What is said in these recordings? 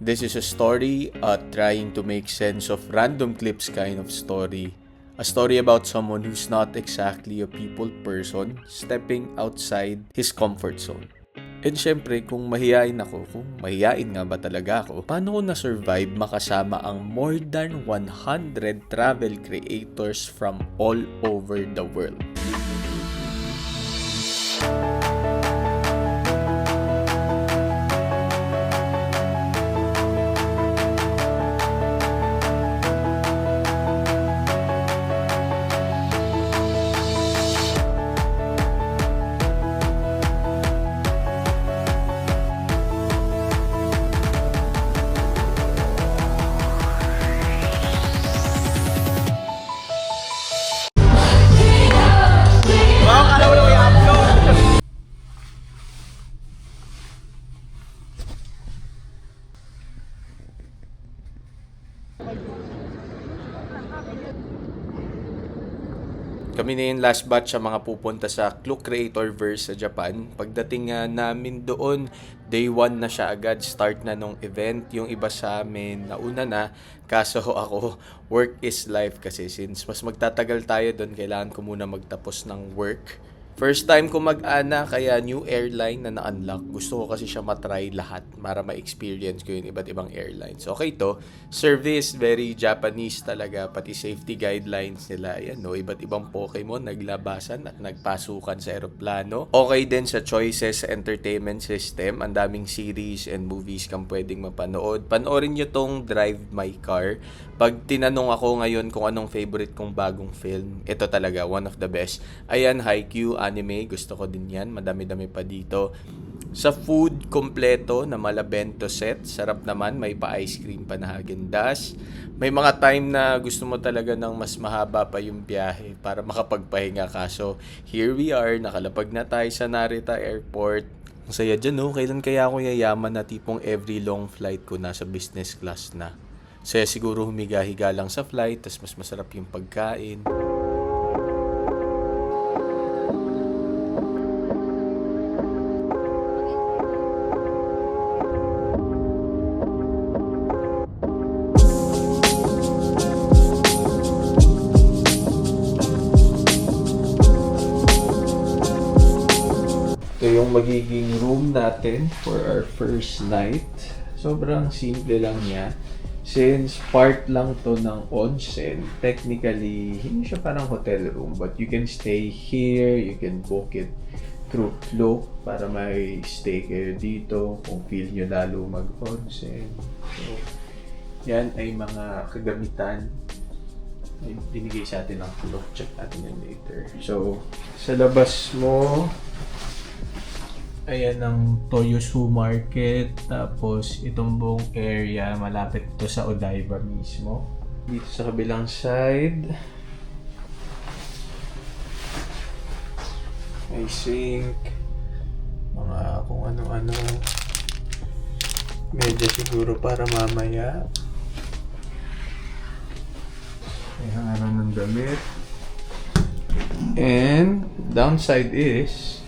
This is a story trying to make sense of random clips kind of story. A story about someone who's not exactly a people person stepping outside his comfort zone. And syempre, kung mahihain ako, kung mahihain nga ba talaga ako, paano ko na-survive makasama ang more than 100 travel creators from all over the world? Kami na yung last batch sa mga pupunta sa Klook Creatorverse sa Japan. Pagdating namin doon, day 1 na siya agad. Start na nung event. Yung iba sa amin, nauna na. Kaso ako, work is life kasi since mas magtatagal tayo doon, kailangan ko muna magtapos ng work. First time ko mag-ana, kaya new airline na na-unlock. Gusto ko kasi siya matry lahat para ma-experience ko yung iba't ibang airlines. Okay to, service, very Japanese talaga, pati safety guidelines nila. Yan, no? Iba't ibang Pokemon naglabasan at nagpasukan sa aeroplano. Okay din sa choices sa entertainment system. Ang daming series and movies kang pwedeng mapanood. Panoorin nyo tong Drive My Car. Pag tinanong ako ngayon kung anong favorite kong bagong film, ito talaga, one of the best. Ayan, Haikyuu, anime, gusto ko din yan. Madami-dami pa dito. Sa food, kompleto na malabento set. Sarap naman, may pa-ice cream pa na Häagen-Dazs. May mga time na gusto mo talaga ng mas mahaba pa yung biyahe para makapagpahinga ka. So, here we are, nakalapag na tayo sa Narita Airport. Ang saya dyan, no? Kailan kaya ako yayaman na tipong every long flight ko nasa business class na? Saya siguro humiga-higa lang sa flight, tas mas masarap yung pagkain. Ito yung magiging room natin for our first night. Sobrang simple lang niya. Since part lang to ng onsen, technically, hindi siya parang hotel room. But you can stay here, you can book it through Klook para may stay kayo dito kung feel nyo lalo mag-onsen. So, yan ay mga kagamitan na binigay sa atin ng Klook. Check natin yan later. So, sa labas mo, ayan ang Toyosu Market, tapos itong buong area malapit to sa Odaiba mismo. Dito sa kabilang side may sink, mga kung ano-ano, medyo siguro para mamaya. May hangaran ng damit. And downside is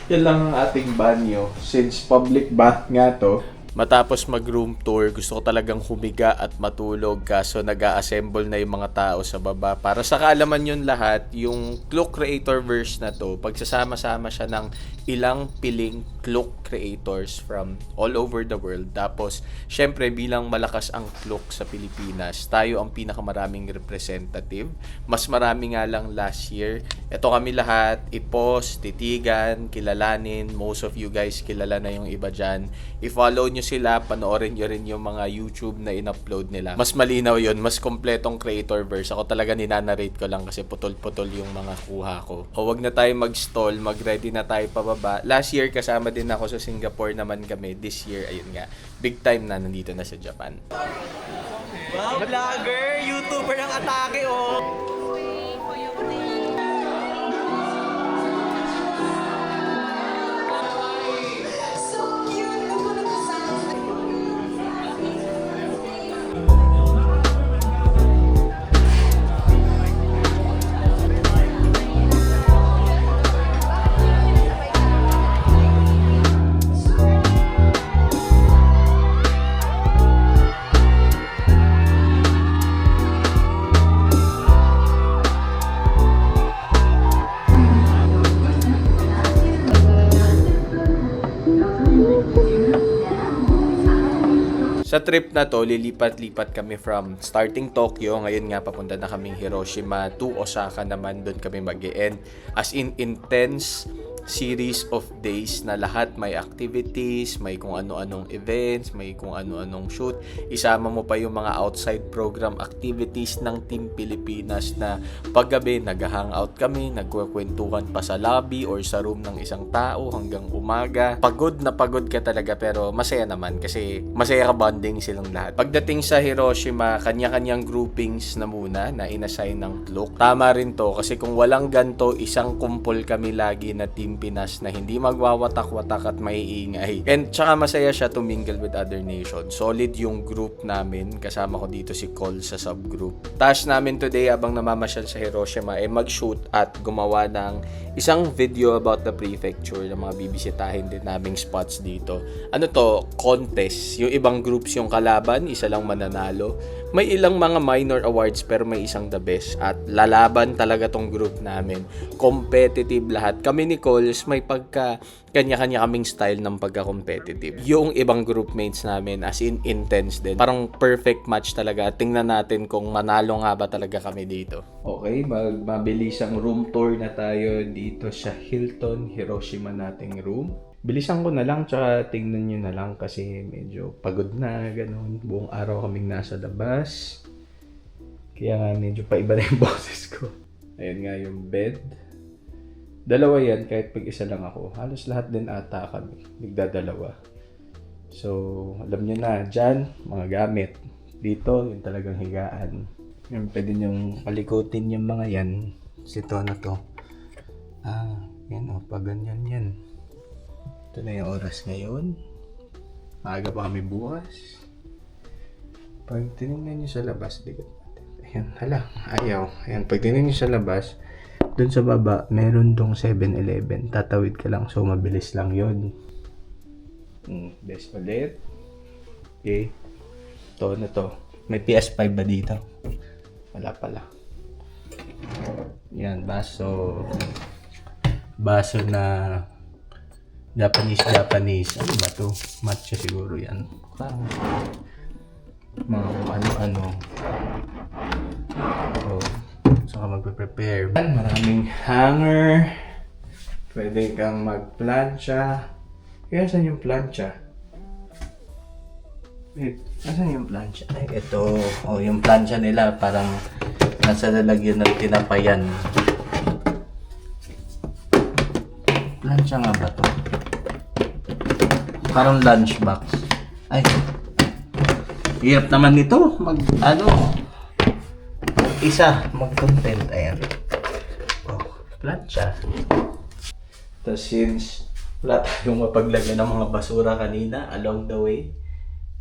yan lang ang ating banyo. Since public bath nga to, matapos mag-room tour, gusto ko talagang humiga at matulog. Kaso nag-a-assemble na yung mga tao sa baba. Para sa kaalaman yun lahat, yung Klook Creatorverse na to, pagsasama-sama siya ng ilang piling Klook creators from all over the world. Tapos, syempre bilang malakas ang Klook sa Pilipinas, tayo ang pinakamaraming representative. Mas marami nga lang last year. Ito kami lahat, i-post, titigan, kilalanin. Most of you guys kilala na yung iba dyan. I-follow nyo sila, panoorin nyo rin yung mga YouTube na in-upload nila. Mas malinaw yun, mas kompletong creatorverse. Ako talaga ninanarrate ko lang kasi putol-putol yung mga kuha ko. O wag na tayo mag-stall, mag-ready na tayo pababa. Last year kasama din ako sa Singapore naman kami. This year, ayun nga, big time na nandito na sa Japan. Wow, vlogger! YouTuber ng atake, oh! Sa trip na to, lilipat-lipat kami from starting Tokyo, ngayon nga papunta na kaming Hiroshima to Osaka naman, doon kami mag-e-end. As in, intense series of days na lahat may activities, may kung ano-anong events, may kung ano-anong shoot. Isama mo pa yung mga outside program activities ng Team Pilipinas na paggabi nag-hangout kami, nagkukwentuhan pa sa lobby or sa room ng isang tao hanggang umaga. Pagod na pagod ka talaga pero masaya naman kasi masaya ka bonding silang lahat. Pagdating sa Hiroshima, kanya-kanyang groupings na muna na inassign ng Klook. Tama rin to kasi kung walang ganto, isang kumpol kami lagi na Team Pinas na hindi magwawatak-watak at maiingay. And tsaka masaya siya to mingle with other nations. Solid yung group namin. Kasama ko dito si Cole sa subgroup. Task namin today habang namamasyal sa Hiroshima ay mag-shoot at gumawa ng isang video about the prefecture na mga bibisitahin din naming spots dito. Ano to? Contest. Yung ibang groups yung kalaban, isa lang mananalo. May ilang mga minor awards pero may isang the best. At lalaban talaga tong group namin. Competitive lahat. Kami ni Coles, may kanya-kanya kaming style ng pagka-competitive. Yung ibang groupmates namin, as in intense din. Parang perfect match talaga. Tingnan natin kung manalo nga ba talaga kami dito. Okay, mabilisang room tour na tayo dito sa Hilton Hiroshima nating room. Bilisan ko na lang, tsaka tingnan nyo na lang kasi medyo pagod na, ganun. Buong araw kaming nasa labas. Kaya nga medyo paiba na yung boses ko. Ayun nga yung bed. Dalawa yan, kahit pag-isa lang ako. Halos lahat din ata kami. Nagdadalawa. So, alam nyo na, dyan, mga gamit. Dito, yung talagang higaan. Yung pwede nyong palikutin yung mga yan. Sito na to. Yan o, pag ganyan yan. Ito na yung oras ngayon. Maaga pa kami bukas. Pag tinignan nyo sa labas, ayan, hala, ayaw. Ayan, pag tinignan nyo sa labas, dun sa baba, meron dong 7-Eleven. Tatawid ka lang, so mabilis lang yun. Best ulit. Okay. Ito na to. May PS5 ba dito? Wala pala. Yan, baso. Baso na Japanese. Ano ba to? Matcha siguro yan. Parang mga ano-ano. So, saan ka magpe-prepare? Maraming hanger. Pwede kang mag-plancha. Kaya saan yung plancha? Wait, saan yung plancha? Ay, ito. Oh, yung plancha nila parang nasa lalagyan ng tinapayan. Plancha nga ba to? Parang lunchbox. Ay. Hirap naman nito. Mag-content. Ayan. Oh, plancha. Tapos since wala tayong mapaglagay ng mga basura kanina along the way,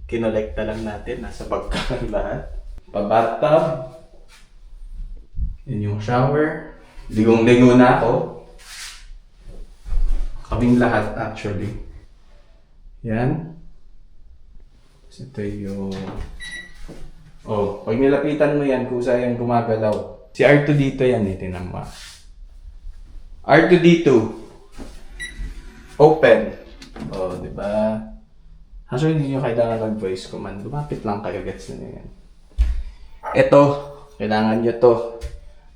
kinolekta lang natin. Nasa bag ka lahat. Pa-bathtub. Yan yung shower. Ligong-ligo na ako. Kaming lahat actually. Yan. Ito yung... Oh, pag nilapitan mo yan, kusa yung gumagalaw. Si R2D2 yan eh, tinan mo. R2D2. Open. Oh, di ba? Actually, hindi nyo kailangan mag-voice command. Lumapit lang kayo, gets na yan. Ito, kailangan nyo to.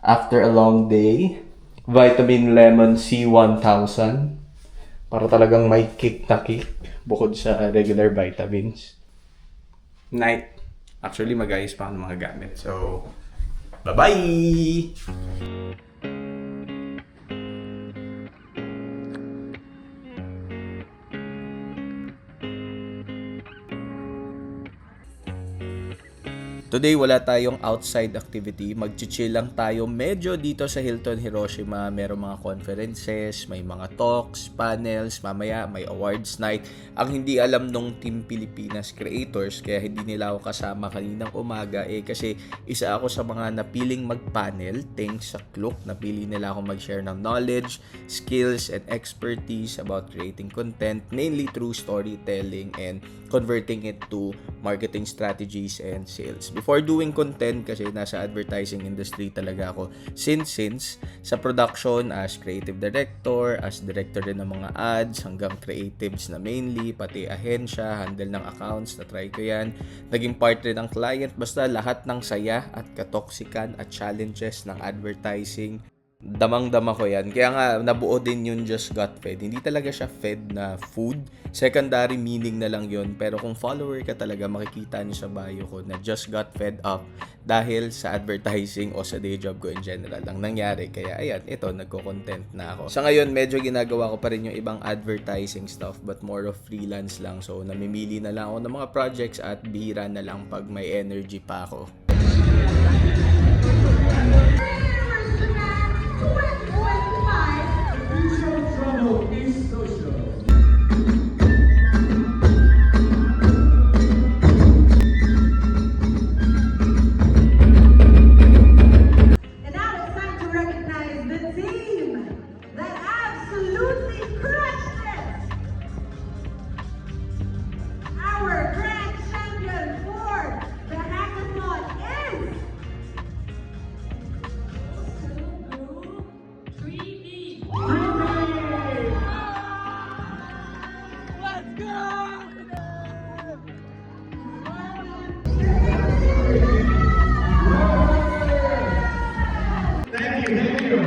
After a long day, Vitamin Lemon C1000. Para talagang may kick na kick. Bukod sa regular vitamins. Night. Actually, mag-ayos pa ako ng mga gamit. So, bye-bye! Today wala tayong outside activity, mag-chill lang tayo medyo dito sa Hilton Hiroshima. Merong mga conferences, may mga talks, panels, mamaya may awards night. Ang hindi alam nung Team Pilipinas creators, kaya hindi nila ako kasama kaninang umaga kasi isa ako sa mga napiling mag-panel thanks sa Klook. Napili nila ako mag-share ng knowledge, skills, and expertise about creating content, mainly through storytelling and converting it to marketing strategies, and sales. Before doing content, kasi nasa advertising industry talaga ako since sa production as creative director, as director din ng mga ads, hanggang creatives na mainly, pati ahensya, handle ng accounts, na-try ko yan. Naging part rin ng client, basta lahat ng saya at katoksikan at challenges ng advertising, damang-dama ko yan. Kaya nga, nabuo din yung Just Got Fed. Hindi talaga siya fed na food. Secondary meaning na lang yun. Pero kung follower ka talaga, makikita niyo sa bio ko na Just Got Fed Up dahil sa advertising o sa day job ko in general ang nangyari. Kaya ayan, ito, nagko-content na ako. Sa ngayon, medyo ginagawa ko pa rin yung ibang advertising stuff but more of freelance lang. So, namimili na lang ako ng mga projects at bihira na lang pag may energy pa ako. And now it's time to recognize the team that absolutely crushed it. Our grand champion for the hackathon is Let's go! Thank you.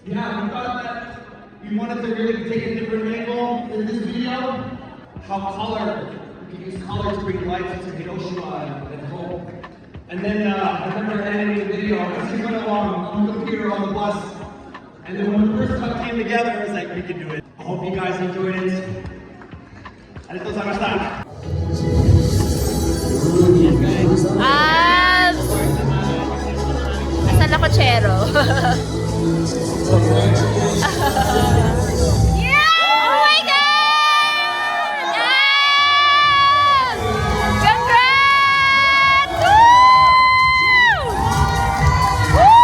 Yeah, we thought that we wanted to really take a different angle in this video. How color, we can use color to bring life to Hiroshima and hope. And then I remember editing the video as we went along on the computer on the bus. And then when the first cut came together, I was like, we can do it. I hope you guys enjoyed it. Arigatou gozaimashita. Nasa Lacochero. Yeah! Oh my God! Yes! Congrats! Woo! Woo!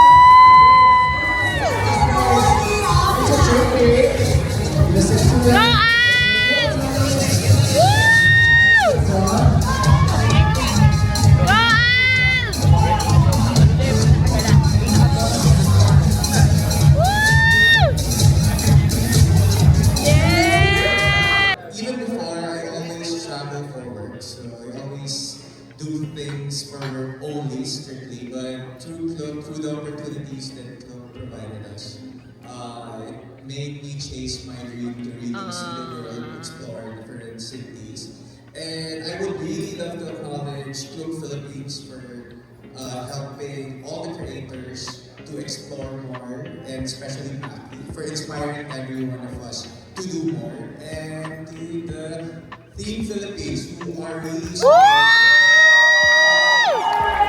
Go on! Woo! Go Even before, I always travel for work, so I always do things for work only strictly, but through the opportunities that Club provided us, it made me chase my dream to really see the world, explore different cities. And I would really love to acknowledge Club Philippines for helping all the creators to explore more, and especially Happy for inspiring every one of us to do more, and to the Team Philippines who are really supporting.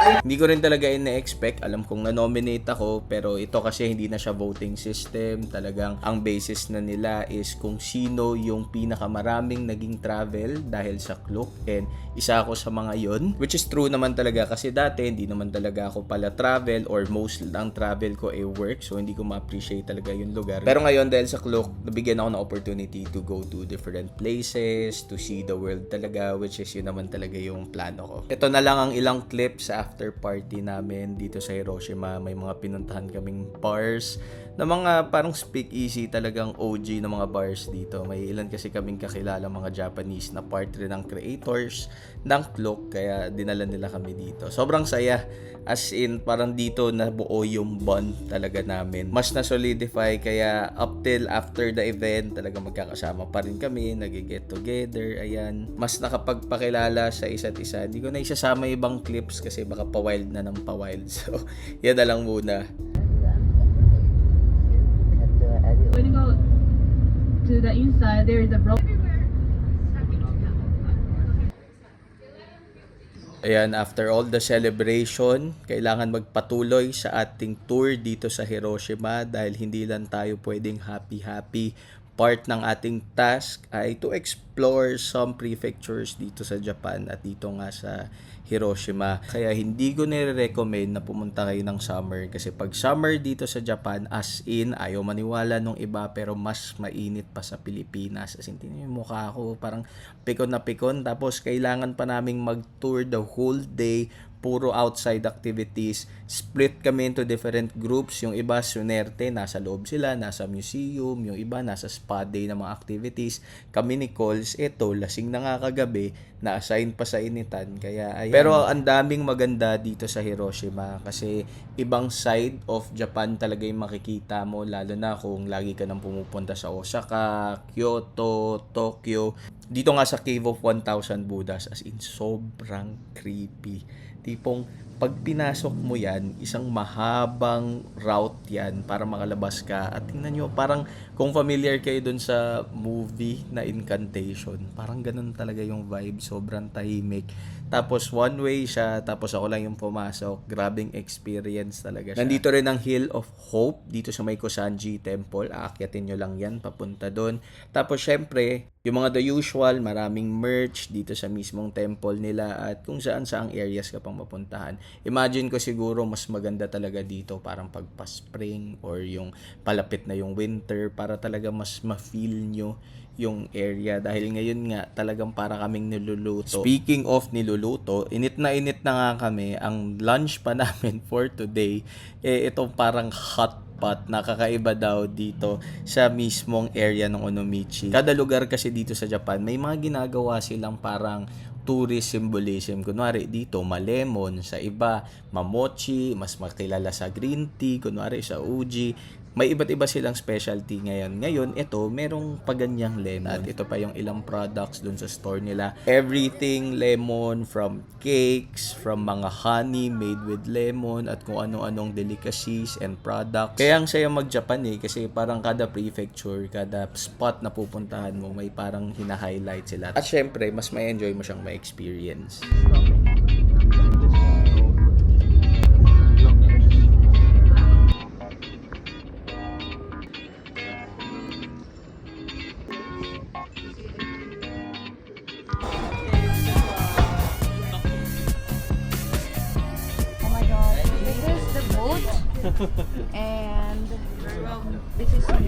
Hindi ko rin talaga ina-expect. Alam kong na-nominate ako, pero ito kasi hindi na siya voting system. Talagang ang basis na nila is kung sino yung pinakamaraming naging travel dahil sa Klook, and isa ako sa mga yon, which is true naman talaga kasi dati hindi naman talaga ako pala travel, or most ang travel ko ay work, so hindi ko ma-appreciate talaga yung lugar. Pero ngayon dahil sa Klook, nabigyan ako ng opportunity to go to different places, to see the world talaga, which is yun naman talaga yung plano ko. Ito na lang ang ilang clips sa after party namin dito sa Hiroshima. May mga pinuntahan kaming bars na mga parang speakeasy, talagang OG na mga bars dito. May ilan kasi kaming kakilala mga Japanese na part rin ng creators ng Klook, kaya dinala nila kami dito. Sobrang saya, as in parang dito nabuo yung bond talaga namin. Mas na-solidify, kaya up till after the event talaga magkakasama pa rin kami, nag-get together, ayan. Mas nakapagpakilala sa isa't isa. Hindi ko na isasama ibang clips kasi baka pa-wild na ng pa-wild. So, yan na lang muna. When you go to the inside, there is a rope. Ayan, after all the celebration, kailangan magpatuloy sa ating tour dito sa Hiroshima dahil hindi lang tayo pwedeng happy-happy. Part ng ating task ay to explore some prefectures dito sa Japan at dito nga sa Hiroshima. Kaya hindi ko nire-recommend na pumunta kayo ng summer kasi pag summer dito sa Japan, as in, ayaw maniwala nung iba pero mas mainit pa sa Pilipinas. As in, tingnan yung mukha ko, parang pikon na pikon. Tapos kailangan pa naming mag-tour the whole day, puro outside activities. Split kami into different groups. Yung iba, sunerte, nasa loob sila, nasa museum. Yung iba, nasa spa day na mga activities. Kami ni Coles, eto, lasing na nga kagabi, na-assign pa sa initan. Kaya, ayan. Pero ang daming maganda dito sa Hiroshima kasi ibang side of Japan talaga yung makikita mo, lalo na kung lagi ka nang pumupunta sa Osaka, Kyoto, Tokyo. Dito nga sa Cave of 1,000 Buddhas, as in, sobrang creepy. Tipong pag pinasok mo yan, isang mahabang route yan para makalabas ka. At tingnan nyo, parang kung familiar kayo dun sa movie na Incantation, parang ganun talaga yung vibe, sobrang tahimik. Tapos one way siya, tapos ako lang yung pumasok. Grabing experience talaga siya. Nandito rin ang Hill of Hope, dito sa may Kosanji Temple. Aakyatin nyo lang yan, papunta doon. Tapos syempre, yung mga the usual, maraming merch dito sa mismong temple nila at kung saan saang areas ka pang mapuntahan. Imagine ko siguro mas maganda talaga dito parang pagpa-spring or yung palapit na yung winter para talaga mas ma-feel nyo yung area dahil ngayon nga talagang para kaming niluluto. Speaking of niluluto, init na nga kami. Ang lunch pa namin for today, itong parang hot pot na kakaiba daw dito sa mismong area ng Onomichi. Kada lugar kasi dito sa Japan, may mga ginagawa silang parang tourist symbolism. Kunwari dito, malemon. Sa iba, mamochi. Mas makilala sa green tea. Kunwari sa uji. May iba't iba silang specialty ngayon. Ngayon, ito, merong paganyang lemon. At ito pa yung ilang products dun sa store nila. Everything lemon, from cakes, from mga honey made with lemon, at kung ano-anong delicacies and products. Kaya ang saya mag-Japan kasi parang kada prefecture, kada spot na pupuntahan mo, may parang hina-highlight sila. At syempre, mas may enjoy mo siyang ma-experience. Oh my god. This is the boat. And this is I'm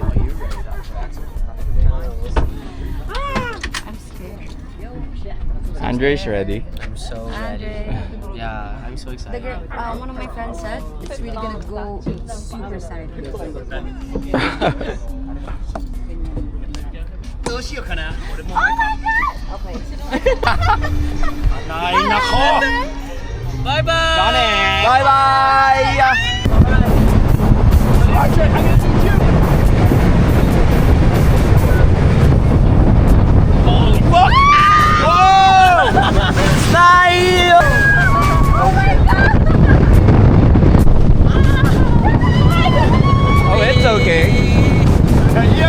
scared. Andre's ready. I'm so ready. Yeah, I'm so excited. One of my friends said it's really gonna go super silent. Okay. Ay, nako! Bye-bye! Bye-bye! Holy fuck! Whoa! Style! Oh, it's okay. Yo!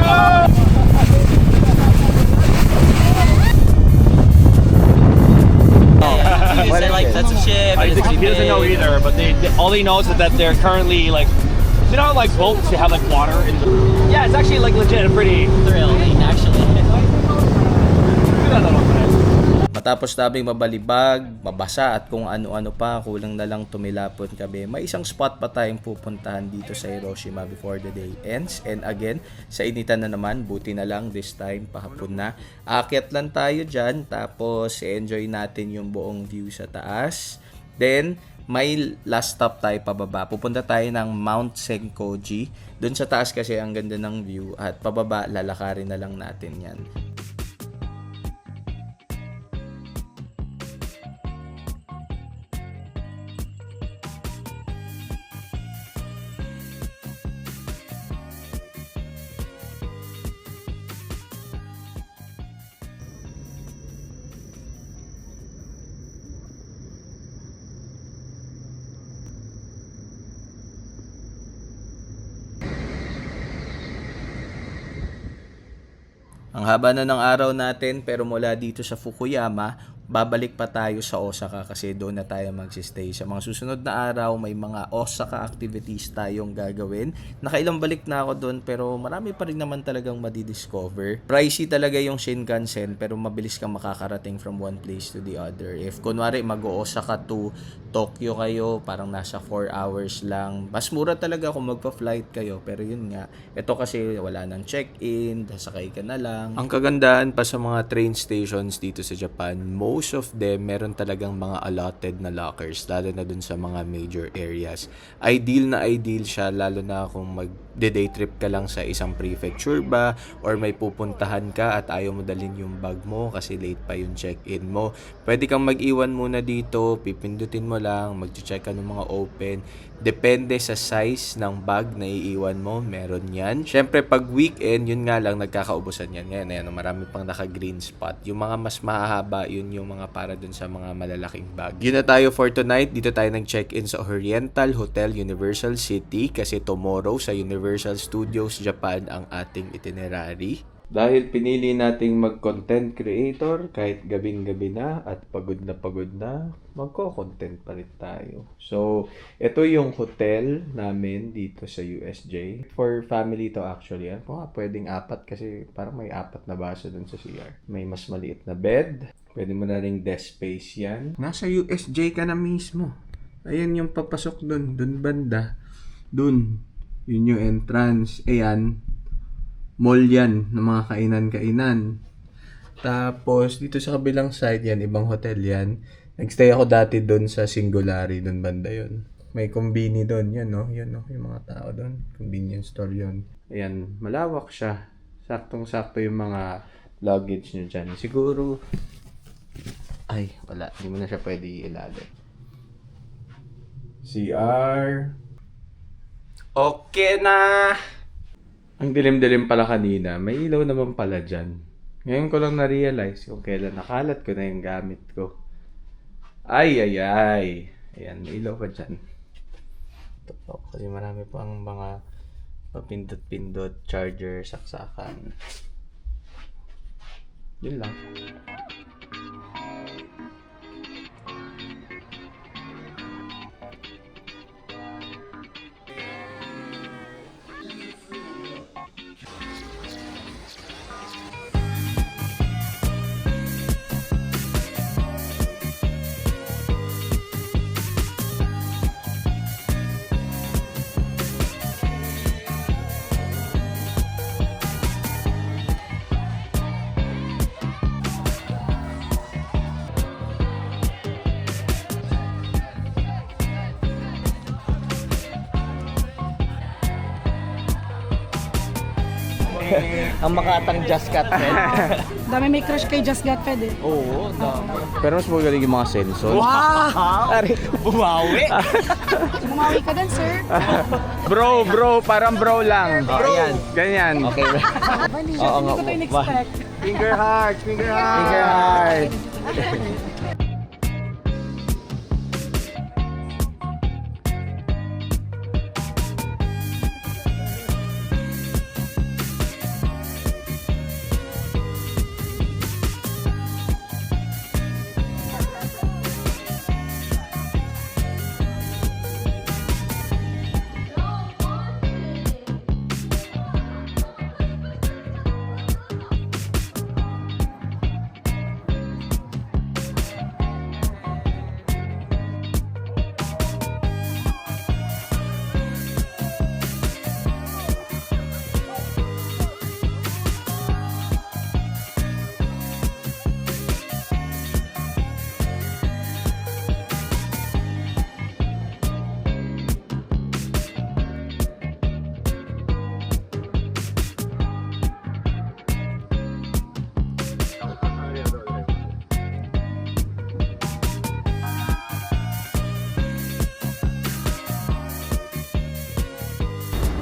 He said, like, that's a ship. He and it's too doesn't know big. either, but all he knows is that they're currently like, you know, like boats they have like water in the. Yeah, it's actually like legit and pretty. Thrilling, actually. Matapos naming mabalibag, mabasa at kung ano-ano pa, kulang na lang tumilapon kami. May isang spot pa tayong pupuntahan dito sa Hiroshima before the day ends. And again, sa initan na naman, buti na lang this time, pahapon na. Aakyat lang tayo dyan, tapos enjoy natin yung buong view sa taas. Then, may last stop tayo pababa. Pupunta tayo ng Mount Senkoji. Doon sa taas kasi ang ganda ng view at pababa, lalakarin na lang natin yan. Ang haba na ng araw natin pero mula dito sa Fukuyama, babalik pa tayo sa Osaka kasi doon na tayo magsistay. Sa mga susunod na araw, may mga Osaka activities tayong gagawin. Nakailang balik na ako doon pero marami pa rin naman talagang madidiscover. Pricey talaga yung Shinkansen pero mabilis kang makakarating from one place to the other. If kunwari mag-Osaka to Tokyo kayo, parang nasa 4 hours lang. Mas mura talaga kung magpa-flight kayo pero yun nga, ito kasi wala nang check-in, sasakay ka na lang. Ang kagandahan pa sa mga train stations dito sa Japan, most of them meron talagang mga allotted na lockers, lalo na dun sa mga major areas. Ideal siya, lalo na kung mag-day trip ka lang sa isang prefecture ba, or may pupuntahan ka at ayaw mo dalhin yung bag mo kasi late pa yung check-in mo. Pwede kang mag-iwan muna dito, pipindutin mo lang, mag-check ka ng mga open. Depende sa size ng bag na iiwan mo, meron yan. Syempre, pag weekend, yun nga lang, nagkakaubusan yan. Ngayon, marami pang naka-green spot. Yung mga mas mahahaba, yun yung mga para dun sa mga malalaking bag. Yun na tayo for tonight. Dito tayo nag-check-in sa Oriental Hotel Universal City kasi tomorrow sa Universal Studios Japan ang ating itinerary. Dahil pinili nating mag-content creator kahit gabing-gabi na at pagod na, magko-content pa rin tayo. So, ito yung hotel namin dito sa USJ. For family to actually. Pwedeng 4 kasi parang may 4 na baso dun sa CR. May mas maliit na bed. Pwede mo na ring desk space yan. Nasa USJ ka na mismo. Ayan yung papasok dun. Dun banda. Dun. Yun yung entrance. Ayan. Mall yan ng mga kainan-kainan. Tapos, dito sa kabilang side yan, ibang hotel yan. Nagstay ako dati doon sa Singularity, doon banda yun. May kombini doon, yan no? Yan no, yung mga tao doon. Convenience store yun. Ayan, malawak siya. Saktong-sakto yung mga luggage nyo dyan. Siguro, ay, wala. Hindi mo na siya pwede ilalim. CR. Okay na! Ang dilim-dilim pala kanina, may ilaw naman pala dyan. Ngayon ko lang na-realize kung kailan nakalat ko na yung gamit ko. Ay. Ayan, may ilaw pa dyan. Ito po, kasi marami pang mga papindot-pindot, charger, saksakan. Yun lang. Ang makatang Just Cut Fed. Dami may crush kay Just Got Fed eh. Oo, dami. Pero mas magaling yung mga sensor. Wow! Bumawi! Bumawi ka din, sir. Bro, parang bro lang. Ayan. Ganyan. Okay. Bali, Oo hindi nga ko tayo po. expect. Finger heart! Finger heart.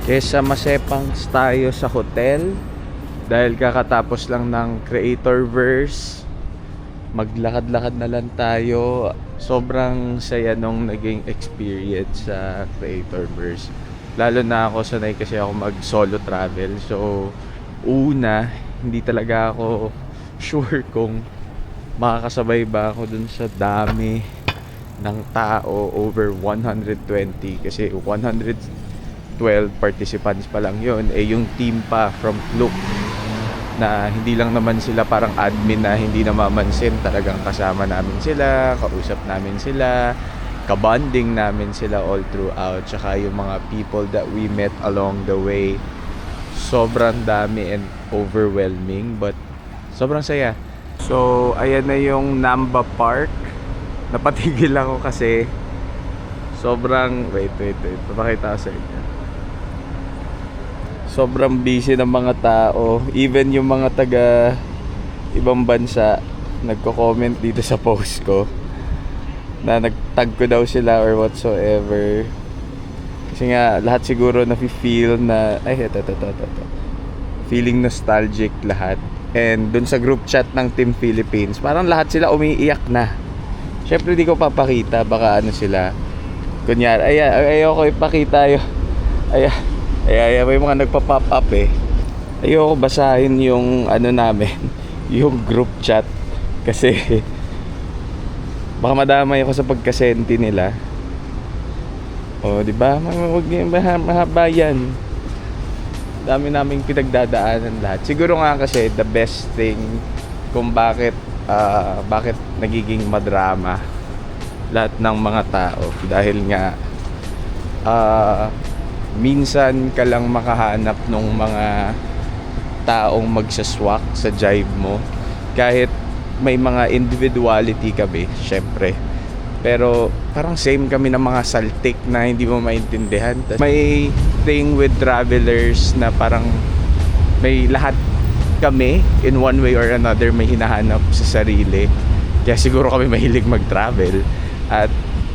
Kesa masepangs tayo sa hotel dahil kakatapos lang ng Creatorverse, maglakad-lakad na lang tayo. Sobrang saya nung naging experience sa Creatorverse. Lalo na ako, sanay kasi ako mag solo travel. So una, hindi talaga ako sure kung makakasabay ba ako dun sa dami ng tao, over 120, kasi 112 participants pa lang yun. Yung team pa from Klook, na hindi lang naman sila parang admin na hindi namamansin, talagang kasama namin sila, kausap namin sila, kabonding namin sila all throughout. Tsaka yung mga people that we met along the way, sobrang dami and overwhelming, but sobrang saya. So ayan na yung Namba Park. Napatigil ako kasi sobrang wait papakita ko sa inyo. Sobrang busy ng mga tao. Even yung mga taga ibang bansa nagko-comment dito sa post ko na nagtag ko daw sila or whatsoever. Kasi nga lahat siguro nafe-feel na ito. Feeling nostalgic lahat. And dun sa group chat ng Team Philippines, parang lahat sila umiiyak na. Syempre di ko papakita, baka ano sila. Kunyari, ayoko ipakita yung may mga nagpa-pop up eh. Ayoko basahin yung ano namin, yung group chat kasi baka madamay ako sa pagkasenti nila. O, di ba? Mahaba yan. Dami naming pinagdadaanan lahat. Siguro nga kasi the best thing kung bakit nagiging madrama lahat ng mga tao dahil nga minsan ka lang makahanap ng mga taong magsaswak sa jive mo, kahit may mga individuality kami syempre, pero parang same kami ng mga saltik na hindi mo maintindihan. May thing with travelers na parang may lahat kami in one way or another may hinahanap sa sarili, kaya siguro kami mahilig mag-travel at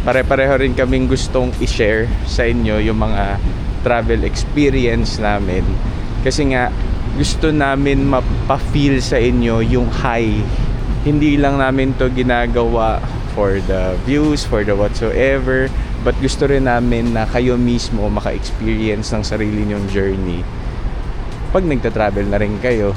pare-pareho rin kaming gustong i-share sa inyo yung mga travel experience namin, kasi nga gusto namin mapa-feel sa inyo yung high. Hindi lang namin to ginagawa for the views, for the whatsoever, but gusto rin namin na kayo mismo maka-experience ng sarili nyong journey pag nagta-travel na rin kayo.